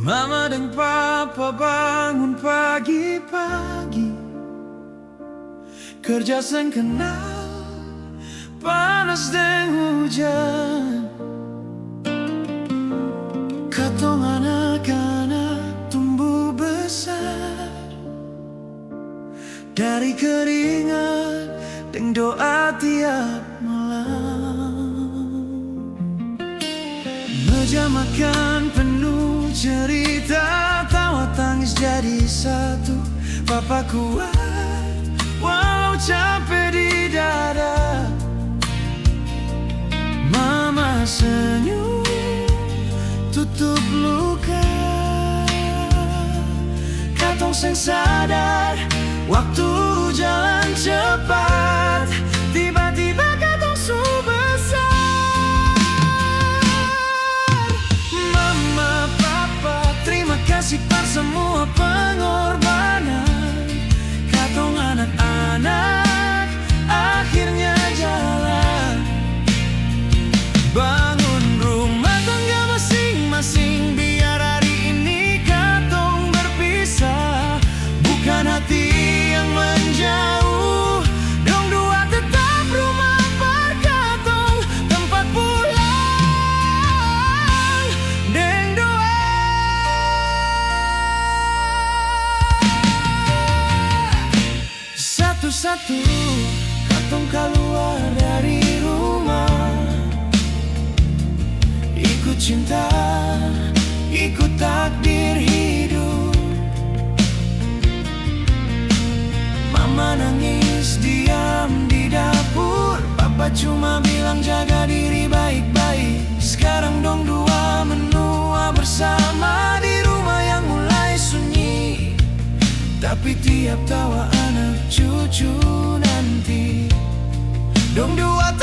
Mama dan papa bangun pagi-pagi, kerja seng kenal panas dan hujan. Katong anak-anak tumbuh besar dari keringat dan doa tiap malam. Meja makan penuh cerita, tawa tangis jadi satu. Papa kuat walau capek di dada, Mama senyum tutup luka. Katong seng sadar waktu jalan cepat, tiba-tiba katong su besar. Mama, papa, terima kasih par semua pengorbanan. Katong anak-anak akhirnya jalan, bangun rumah tangga masing-masing. Biar hari ini katong berpisah, bukan hati yang menjauh, dong dua tetap rumah par katong, tempat pulang deng doa. Satu-satu katong keluar dari rumah, ikut cinta, ikut takdir hidup. Mama nangis diam di dapur, papa cuma bilang jaga diri baik-baik. Sekarang dong dua menua bersama di rumah yang mulai sunyi, tapi tiap tawa anak cucu nanti dong dua